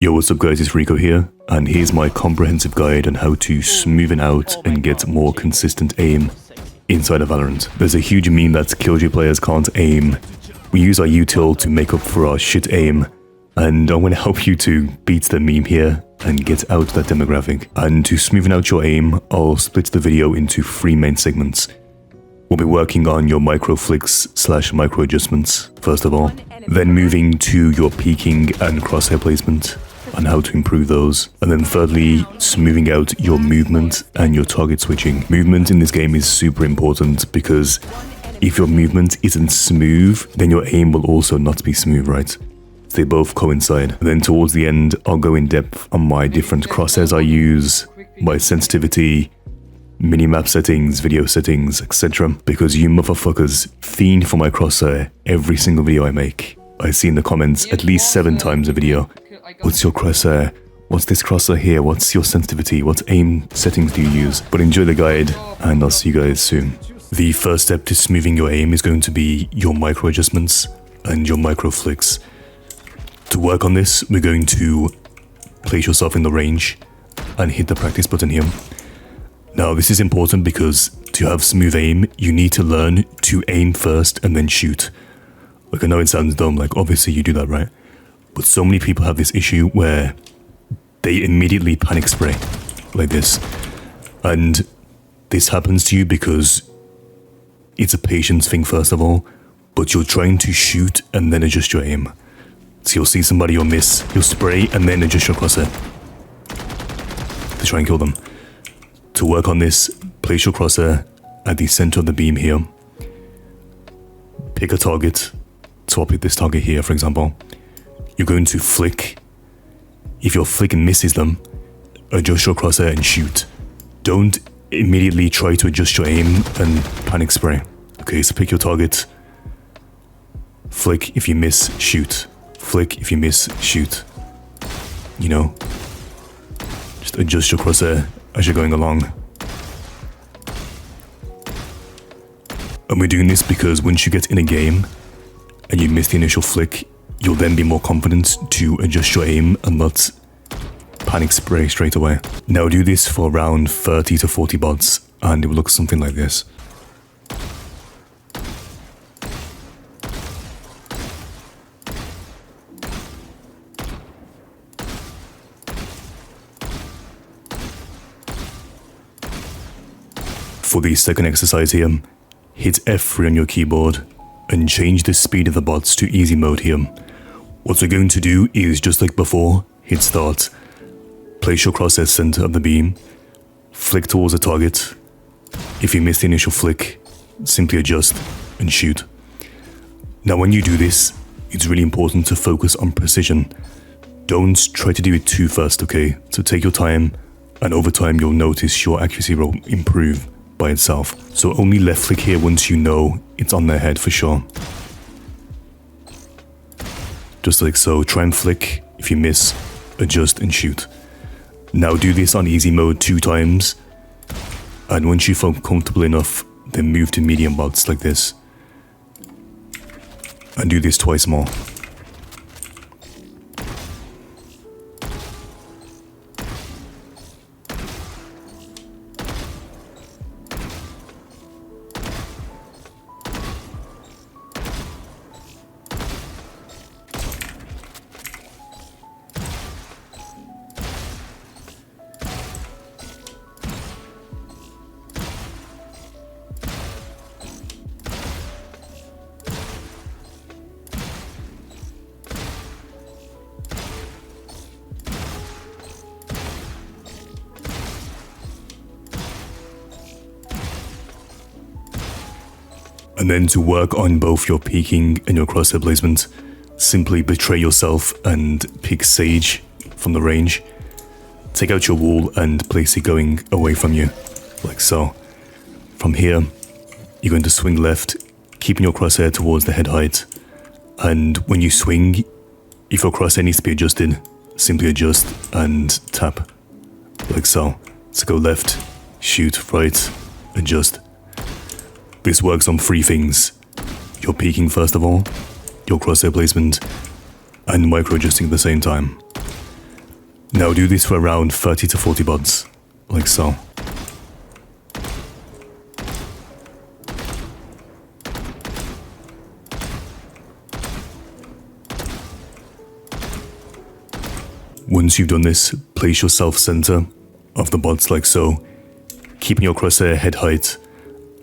Yo, what's up guys, it's Rico here, and here's my comprehensive guide on how to smoothen out and get more consistent aim inside of Valorant. There's a huge meme that Killjoy players can't aim. We use our util to make up for our shit aim, and I'm going to help you to beat the meme here and get out that demographic. And to smoothen out your aim, I'll split the video into 3 main segments. We'll be working on your micro flicks / micro adjustments, first of all, then moving to your peeking and crosshair placement and how to improve those, and then thirdly, smoothing out your movement and your target switching. Movement in this game is super important because if your movement isn't smooth, then your aim will also not be smooth, right? They both coincide. And then towards the end, I'll go in depth on my different crosshairs I use, my sensitivity, minimap settings, video settings, etc. Because you motherfuckers fiend for my crosshair every single video I make. I see in the comments at least 7 times a video. What's your crosshair? What's this crosshair here? What's your sensitivity? What aim settings do you use? But enjoy the guide, and I'll see you guys soon. The first step to smoothing your aim is going to be your micro adjustments and your micro flicks. To work on this, we're going to place yourself in the range and hit the practice button here. Now, this is important because to have smooth aim, you need to learn to aim first and then shoot. Like, I know it sounds dumb, like obviously you do that, right? But so many people have this issue where they immediately panic spray like this. And this happens to you because it's a patience thing first of all, but you're trying to shoot and then adjust your aim. So you'll see somebody, you'll miss, you'll spray and then adjust your crosshair to try and kill them. To work on this, place your crosshair at the center of the beam here. Pick a target. So I'll pick this target here, for example. You're going to flick. If your flick misses them, adjust your crosshair and shoot. Don't immediately try to adjust your aim and panic spray. Okay, so pick your target. Flick, if you miss, shoot. Flick, if you miss, shoot. You know, just adjust your crosshair as you're going along. And we're doing this because once you get in a game and you miss the initial flick, you'll then be more confident to adjust your aim and not panic spray straight away. Now do this for around 30 to 40 bots and it will look something like this. For the second exercise here, hit F3 on your keyboard and change the speed of the bots to easy mode here. What we're going to do is, just like before, hit start, place your crosshair center of the beam, flick towards the target. If you miss the initial flick, simply adjust and shoot. Now when you do this, it's really important to focus on precision. Don't try to do it too fast, okay? So take your time, and over time you'll notice your accuracy will improve by itself. So only left click here once you know it's on their head for sure. Just like so, try and flick. If you miss, adjust and shoot. Now do this on easy mode 2 times, and once you feel comfortable enough, then move to medium bots like this. And do this twice more. And then to work on both your peeking and your crosshair placement, simply betray yourself and pick Sage from the range. Take out your wall and place it going away from you, like so. From here, you're going to swing left, keeping your crosshair towards the head height. And when you swing, if your crosshair needs to be adjusted, simply adjust and tap, like so. So go left, shoot, right, adjust. This works on 3 things. Your peeking first of all, your crosshair placement, and micro adjusting at the same time. Now do this for around 30 to 40 buds, like so. Once you've done this, place yourself center of the buds like so, keeping your crosshair head height,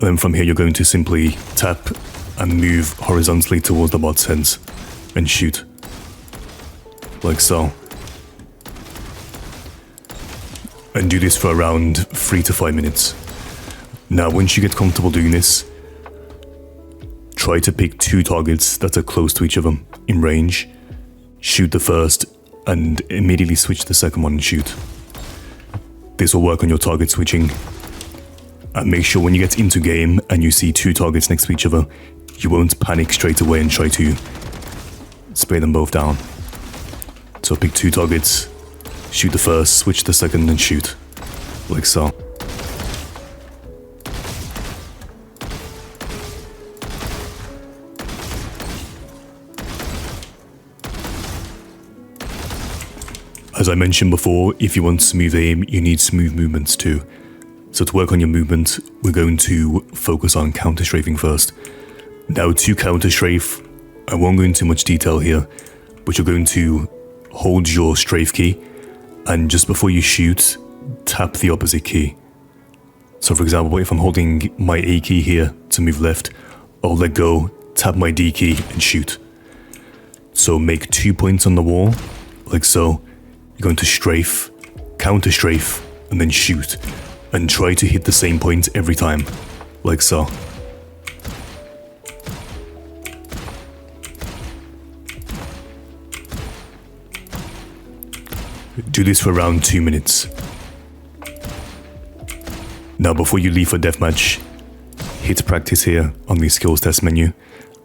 and then from here you're going to simply tap and move horizontally towards the bot's heads and shoot, like so. And do this for around 3 to 5 minutes. Now once you get comfortable doing this, try to pick 2 targets that are close to each other in range, shoot the first, and immediately switch the second one and shoot. This will work on your target switching. And make sure when you get into game and you see 2 targets next to each other, you won't panic straight away and try to spray them both down. So pick 2 targets, shoot the first, switch the second, and shoot, like so. As I mentioned before, if you want smooth aim, you need smooth movements too. So to work on your movement, we're going to focus on counter strafing first. Now to counter strafe, I won't go into much detail here, but you're going to hold your strafe key, and just before you shoot, tap the opposite key. So for example, if I'm holding my A key here to move left, I'll let go, tap my D key, and shoot. So make 2 points on the wall, like so. You're going to strafe, counter strafe, and then shoot. And try to hit the same point every time, like so. Do this for around 2 minutes. Now before you leave for deathmatch, hit practice here on the skills test menu,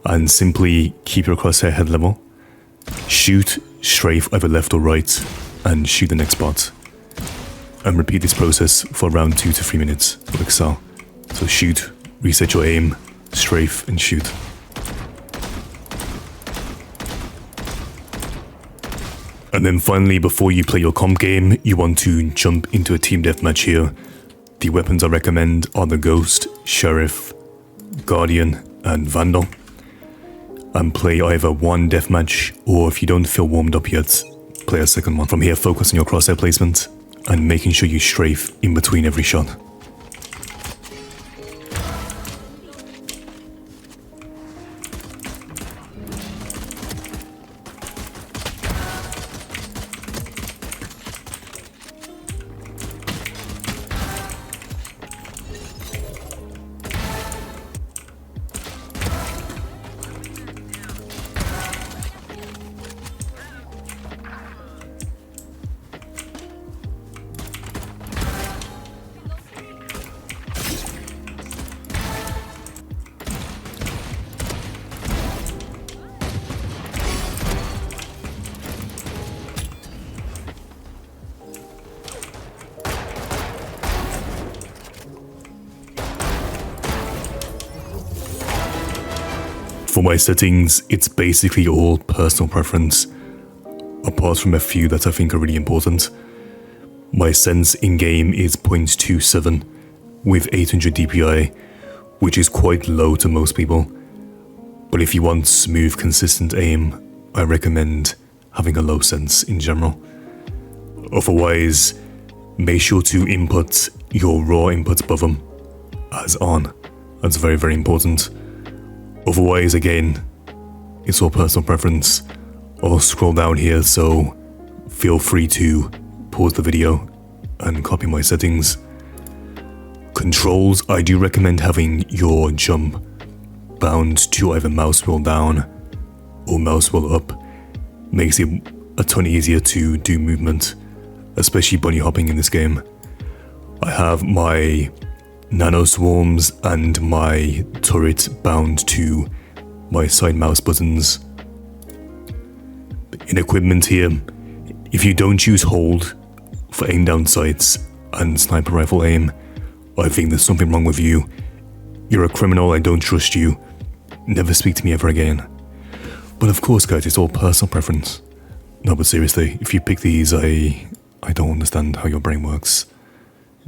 and simply keep your crosshair head level. Shoot, strafe either left or right, and shoot the next spot. And repeat this process for around 2 to 3 minutes, like so. So shoot, reset your aim, strafe, and shoot. And then finally, before you play your comp game, you want to jump into a team deathmatch here. The weapons I recommend are the Ghost, Sheriff, Guardian, and Vandal. And play either one deathmatch, or if you don't feel warmed up yet, play a second one. From here, focus on your crosshair placement and making sure you strafe in between every shot. For my settings, it's basically all personal preference, apart from a few that I think are really important. My sense in-game is 0.27 with 800 DPI, which is quite low to most people. But if you want smooth, consistent aim, I recommend having a low sense in general. Otherwise, make sure to input your raw inputs above them as on. That's very, very important. Otherwise, again, it's all personal preference. I'll scroll down here, so feel free to pause the video and copy my settings. Controls, I do recommend having your jump bound to either mouse wheel down or mouse wheel up. Makes it a ton easier to do movement, especially bunny hopping in this game. I have my nano swarms and my turret bound to my side mouse buttons. In equipment here, if you don't use hold for aim down sights and sniper rifle aim, I think there's something wrong with you. You're a criminal, I don't trust you. Never speak to me ever again. But of course guys, it's all personal preference. No, but seriously, if you pick these, I I don't understand how your brain works.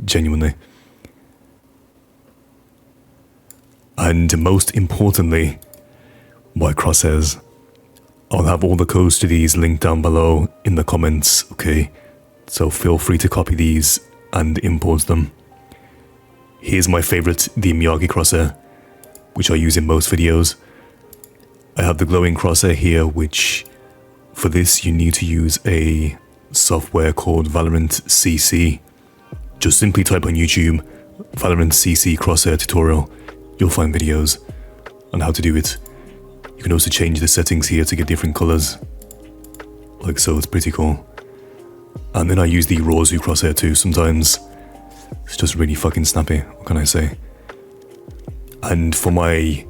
Genuinely. And most importantly, my crosshairs. I'll have all the codes to these linked down below in the comments, okay? So feel free to copy these and import them. Here's my favorite, the Miyagi crosshair, which I use in most videos. I have the glowing crosshair here, which for this you need to use a software called Valorant CC. Just simply type on YouTube, Valorant CC crosshair tutorial. You'll find videos on how to do it. You can also change the settings here to get different colors. Like so, it's pretty cool. And then I use the Razer crosshair too sometimes. It's just really fucking snappy, what can I say? And for my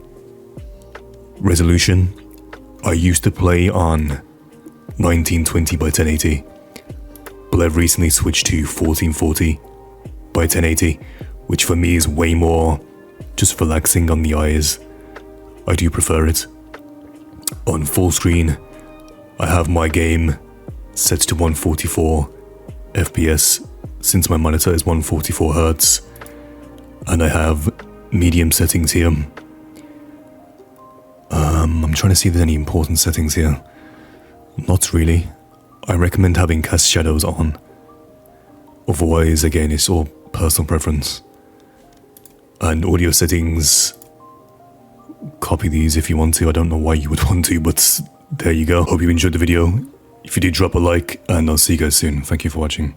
resolution, I used to play on 1920 by 1080, but I've recently switched to 1440 by 1080, which for me is way more just relaxing on the eyes. I do prefer it. On full screen, I have my game set to 144 FPS since my monitor is 144 Hz, and I have medium settings here. I'm trying to see if there's any important settings here. Not really. I recommend having cast shadows on. Otherwise, again, it's all personal preference. And audio settings, copy these if you want to. I don't know why you would want to, but there you go. Hope you enjoyed the video. If you did, drop a like, and I'll see you guys soon. Thank you for watching.